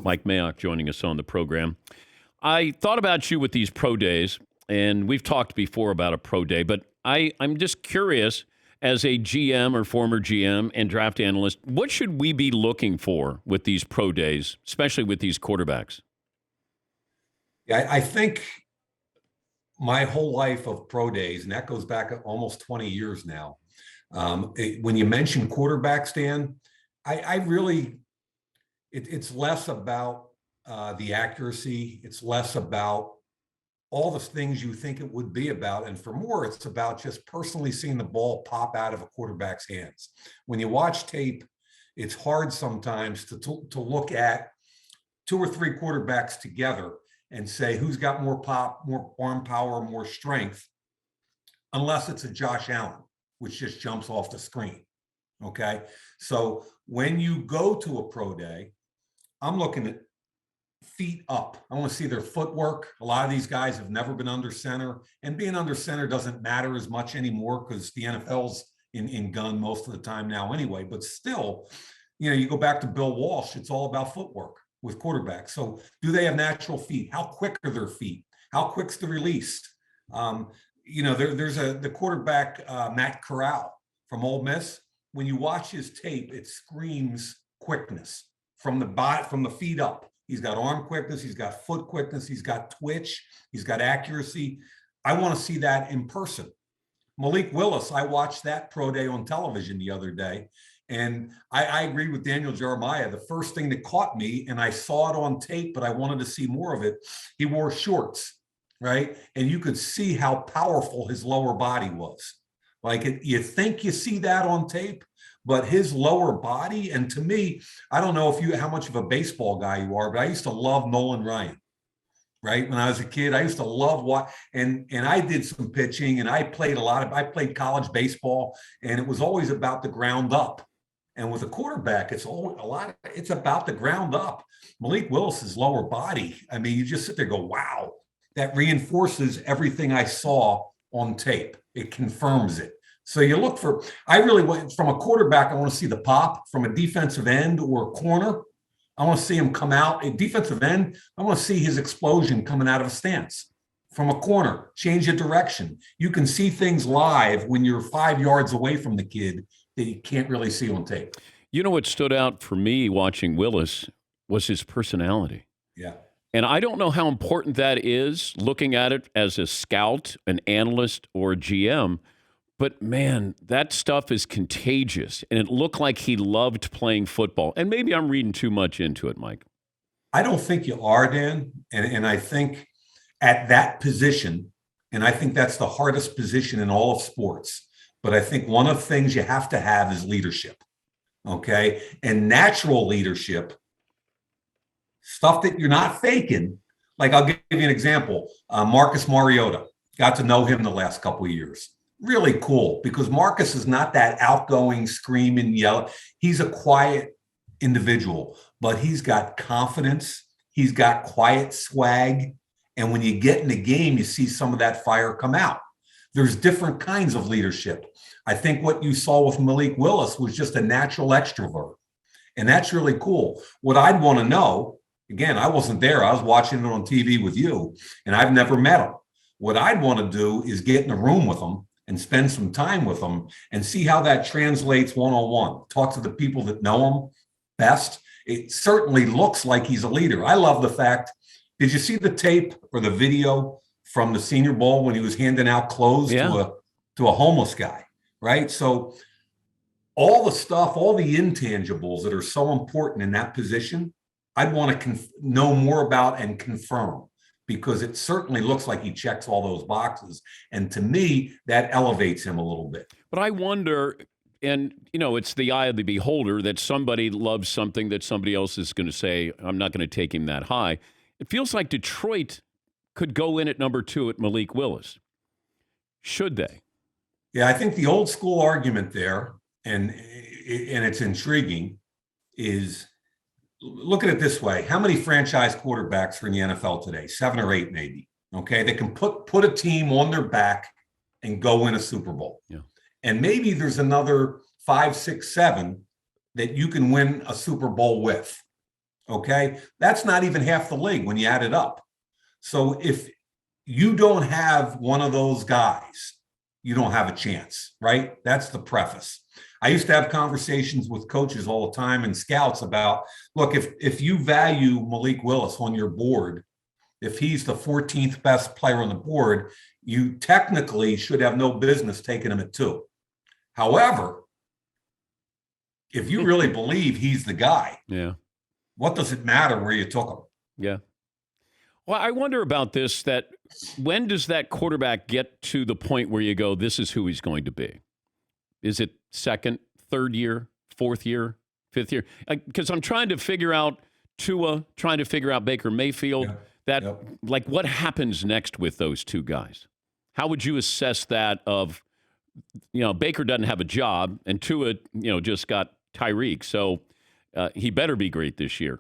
Mike Mayock joining us on the program. I thought about you with these pro days, and we've talked before about a pro day, but I'm just curious, as a GM or former GM and draft analyst, what should we be looking for with these pro days, especially with these quarterbacks? Yeah, I think my whole life of pro days, and that goes back almost 20 years now. When you mention quarterbacks, Dan, I really, it's less about the accuracy. It's less about all the things you think it would be about. And for more, it's about just personally seeing the ball pop out of a quarterback's hands. When you watch tape, it's hard sometimes to look at two or three quarterbacks together and say who's got more pop, more arm power, more strength, unless it's a Josh Allen, which just jumps off the screen. Okay. So when you go to a pro day, I'm looking at feet up. I want to see their footwork. A lot of these guys have never been under center, and being under center doesn't matter as much anymore because the NFL's in gun most of the time now anyway. But still, you go back to Bill Walsh, it's all about footwork with quarterbacks. So do they have natural feet? How quick are their feet? How quick's the release? There's the quarterback, Matt Corral from Ole Miss. When you watch his tape, it screams quickness from the feet up. He's got arm quickness. He's got foot quickness. He's got twitch. He's got accuracy. I want to see that in person. Malik Willis, I watched that pro day on television the other day. And I agree with Daniel Jeremiah. The first thing that caught me, and I saw it on tape, but I wanted to see more of it, he wore shorts, right? And you could see how powerful his lower body was. You think you see that on tape, but his lower body, and to me, I don't know how much of a baseball guy you are, but I used to love Nolan Ryan, right? When I was a kid, I used to love and I did some pitching, and I played college baseball, and it was always about the ground up. And with a quarterback, it's about the ground up. Malik Willis's lower body, I mean, you just sit there and go, wow, that reinforces everything I saw on tape. It confirms it. So you look from a quarterback, I want to see the pop. From a defensive end or a corner, I want to see him come out. A defensive end, I want to see his explosion coming out of a stance. From a corner, change of direction. You can see things live when you're 5 yards away from the kid that you can't really see on tape. You know what stood out for me watching Willis was his personality. Yeah. And I don't know how important that is, looking at it as a scout, an analyst, or a GM. But, man, that stuff is contagious. And it looked like he loved playing football. And maybe I'm reading too much into it, Mike. I don't think you are, Dan. And I think at that position, and I think that's the hardest position in all of sports, but I think one of the things you have to have is leadership. Okay? And natural leadership, stuff that you're not faking. Like, I'll give you an example. Marcus Mariota. Got to know him the last couple of years. Really cool, because Marcus is not that outgoing, screaming, yell. He's a quiet individual, but he's got confidence. He's got quiet swag. And when you get in the game, you see some of that fire come out. There's different kinds of leadership. I think what you saw with Malik Willis was just a natural extrovert. And that's really cool. What I'd want to know, again, I wasn't there. I was watching it on TV with you, and I've never met him. What I'd want to do is get in a room with him and spend some time with them and see how that translates one-on-one. Talk to the people that know him best. It certainly looks like he's a leader. I love the fact, did you see the tape or the video from the Senior Bowl when he was handing out clothes to a homeless guy, right? So all the stuff, all the intangibles that are so important in that position, I'd want to know more about and confirm, because it certainly looks like he checks all those boxes. And to me, that elevates him a little bit. But I wonder, and, it's the eye of the beholder, that somebody loves something that somebody else is going to say, I'm not going to take him that high. It feels like Detroit could go in at number 2 at Malik Willis. Should they? Yeah, I think the old school argument there, and it's intriguing, is look at it this way. How many franchise quarterbacks are in the NFL today? 7 or 8, maybe. Okay. They can put a team on their back and go win a Super Bowl. Yeah. And maybe there's another 5, 6, 7 that you can win a Super Bowl with. Okay. That's not even half the league when you add it up. So if you don't have one of those guys, you don't have a chance, right? That's the preface. I used to have conversations with coaches all the time and scouts about, look, if you value Malik Willis on your board, if he's the 14th best player on the board, you technically should have no business taking him at 2. However, if you really believe he's the guy, what does it matter where you took him? Yeah. Well, I wonder about this, that when does that quarterback get to the point where you go, this is who he's going to be? Is it second, third year, fourth year, fifth year? Because I'm trying to figure out Tua, trying to figure out Baker Mayfield. Like, what happens next with those two guys? How would you assess that of, Baker doesn't have a job, and Tua, just got Tyreek, so he better be great this year.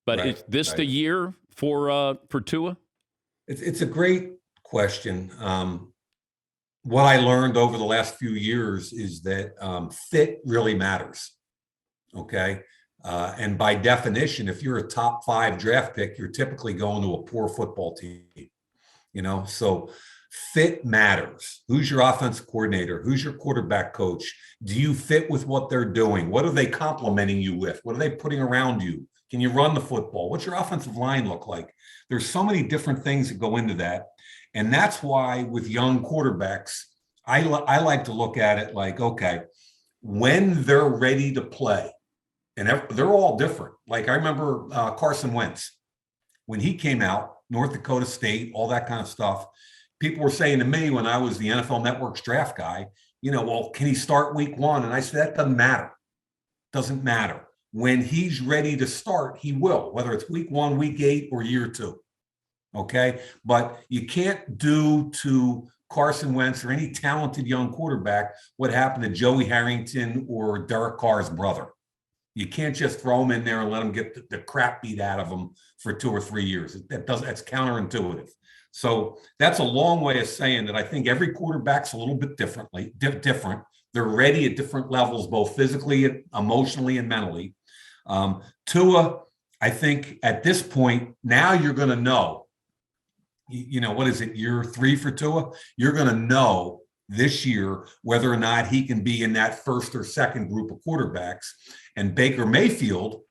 But is this the year for Tua? It's a great question. What I learned over the last few years is that fit really matters. Okay. And by definition, if you're a top 5 draft pick, you're typically going to a poor football team, so fit matters. Who's your offensive coordinator? Who's your quarterback coach? Do you fit with what they're doing? What are they complimenting you with? What are they putting around you? Can you run the football? What's your offensive line look like? There's so many different things that go into that. And that's why with young quarterbacks, I like to look at it like, okay, when they're ready to play, and they're all different. Like I remember Carson Wentz, when he came out, North Dakota State, all that kind of stuff. People were saying to me when I was the NFL Network's draft guy, well, can he start week 1? And I said, that doesn't matter. Doesn't matter. When he's ready to start, he will, whether it's week 1, week 8, or year 2. Okay. But you can't do to Carson Wentz or any talented young quarterback what happened to Joey Harrington or Derek Carr's brother. You can't just throw him in there and let him get the crap beat out of him for 2 or 3 years. That's counterintuitive. So that's a long way of saying that I think every quarterback's a little bit different. They're ready at different levels, both physically, emotionally, and mentally. Tua, I think at this point, now you're going to know, what is it, year 3 for Tua? You're going to know this year whether or not he can be in that first or second group of quarterbacks. And Baker Mayfield,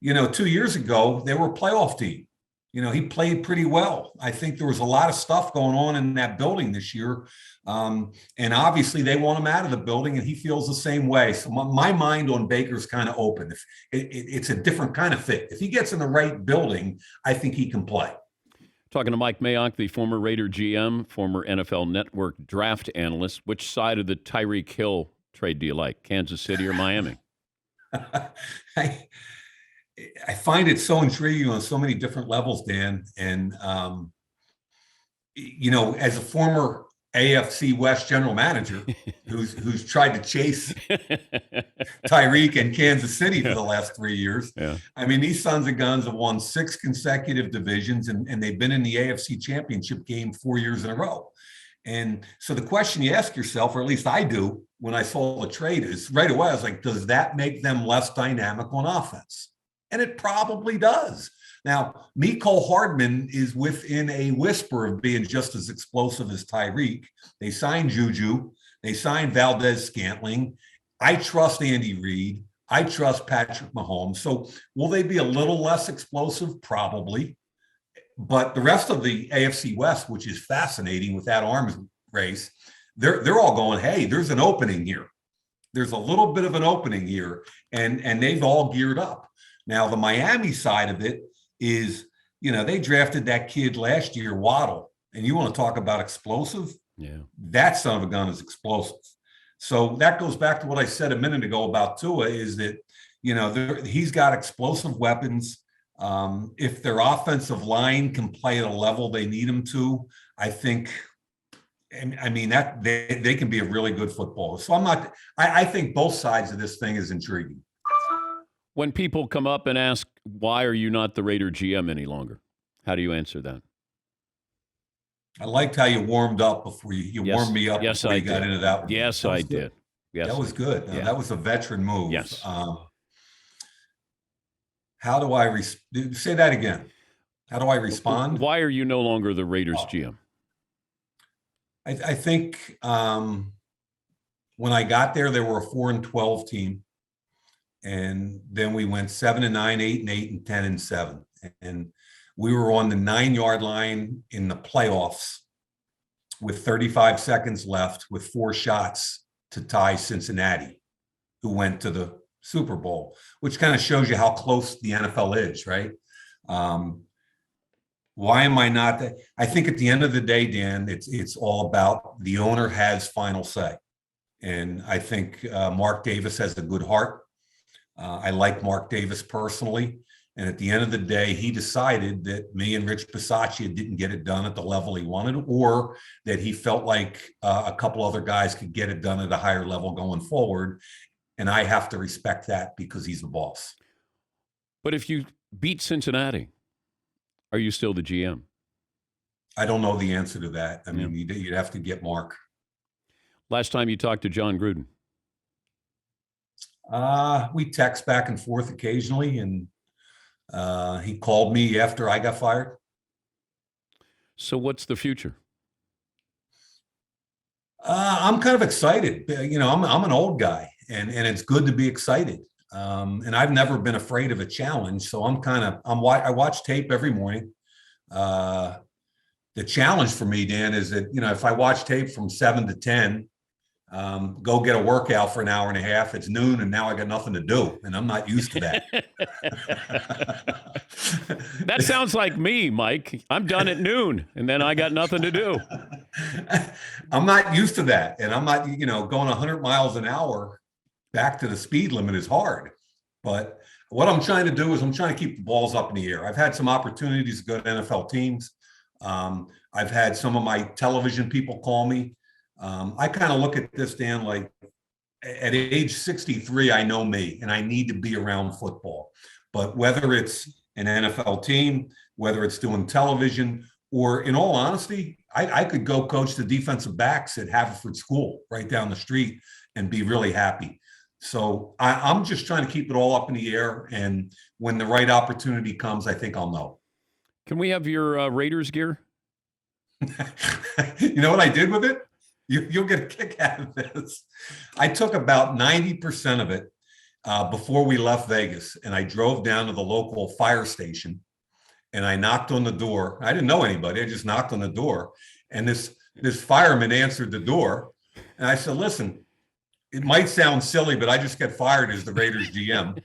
2 years ago, they were a playoff team. He played pretty well. I think there was a lot of stuff going on in that building this year. And obviously they want him out of the building, and he feels the same way. So my mind on Baker's kind of open. It's a different kind of fit. If he gets in the right building, I think he can play. Talking to Mike Mayock, the former Raider GM, former NFL Network draft analyst. Which side of the Tyreek Hill trade do you like, Kansas City or Miami? I find it so intriguing on so many different levels, Dan. And, as a former AFC West general manager who's tried to chase Tyreek and Kansas City for the last 3 years. Yeah. I mean, these sons of guns have won 6 consecutive divisions, and they've been in the AFC Championship game 4 years in a row. And so the question you ask yourself, or at least I do when I saw the trade, is right away, I was like, does that make them less dynamic on offense? And it probably does. Now, Mecole Hardman is within a whisper of being just as explosive as Tyreek. They signed Juju. They signed Valdez-Scantling. I trust Andy Reid. I trust Patrick Mahomes. So will they be a little less explosive? Probably. But the rest of the AFC West, which is fascinating with that arms race, they're all going, hey, there's an opening here. There's a little bit of an opening here, and they've all geared up. Now, the Miami side of it is, they drafted that kid last year, Waddle, and you want to talk about explosive? Yeah. That son of a gun is explosive. So that goes back to what I said a minute ago about Tua, is that, he's got explosive weapons. If their offensive line can play at a level they need them to, I think, that they can be a really good footballer. So I think both sides of this thing is intriguing. When people come up and ask, why are you not the Raider GM any longer? How do you answer that? I liked how you warmed up before you warmed me up before you got into that one. Yes, I did. Yes, that was good. Yeah. That was a veteran move. Yes. How do I say that again? How do I respond? Why are you no longer the Raiders Oh, GM? I think when I got there, they were a 4-12 team, and then we went 7-9, 8-8, and 10-7, and we were on the 9-yard line in the playoffs with 35 seconds left, with 4 shots to tie Cincinnati, who went to the Super Bowl, which kind of shows you how close the NFL is, right? Why am I not that? I think at the end of the day, Dan, it's all about the owner has final say. And I think Mark Davis has a good heart. I like Mark Davis personally. And at the end of the day, he decided that me and Rich Bisaccia didn't get it done at the level he wanted, or that he felt like a couple other guys could get it done at a higher level going forward. And I have to respect that because he's the boss. But if you beat Cincinnati, are you still the GM? I don't know the answer to that. I mean, you'd have to get Mark. Last time you talked to John Gruden? We text back and forth occasionally, and he called me after I got fired. So what's the future? I'm kind of excited. You know, I'm an old guy, and it's good to be excited. And I've never been afraid of a challenge, so I watch tape every morning. The challenge for me, Dan, is that, you know, if I watch tape from 7 to 10, go get a workout for an hour and a half, it's noon, and now I got nothing to do, and I'm not used to that. That sounds like me, Mike. I'm done at noon, and then I got nothing to do. I'm not used to that, and I'm not, you know, going 100 miles an hour back to the speed limit is hard. But what I'm trying to do is I'm trying to keep the balls up in the air. I've had some opportunities to go to NFL teams. I've had some of my television people call me. I kind of look at this, Dan, like at age 63, I know me, and I need to be around football. But whether it's an NFL team, whether it's doing television, or in all honesty, I could go coach the defensive backs at Haverford School right down the street and be really happy. So I'm just trying to keep it all up in the air. And when the right opportunity comes, I think I'll know. Can we have your Raiders gear? You know what I did with it? You'll get a kick out of this. I took about 90% of it before we left Vegas, and I drove down to the local fire station, and I knocked on the door. I didn't know anybody. I just knocked on the door, and this fireman answered the door, and I said, "Listen, it might sound silly, but I just got fired as the Raiders GM."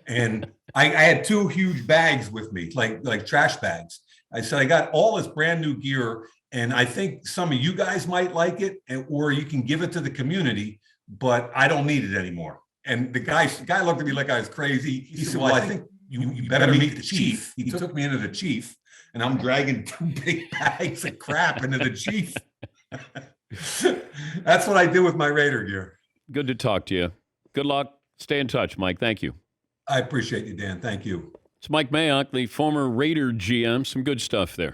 And I had 2 huge bags with me, like trash bags. I said, "I got all this brand new gear, and I think some of you guys might like it, or you can give it to the community, but I don't need it anymore." And the guy looked at me like I was crazy. He said, "Well, I think you better meet the chief." He took me into the chief, and I'm dragging 2 big bags of crap into the chief. That's what I do with my Raider gear. Good to talk to you. Good luck. Stay in touch, Mike. Thank you. I appreciate you, Dan. Thank you. It's Mike Mayock, the former Raider GM. Some good stuff there.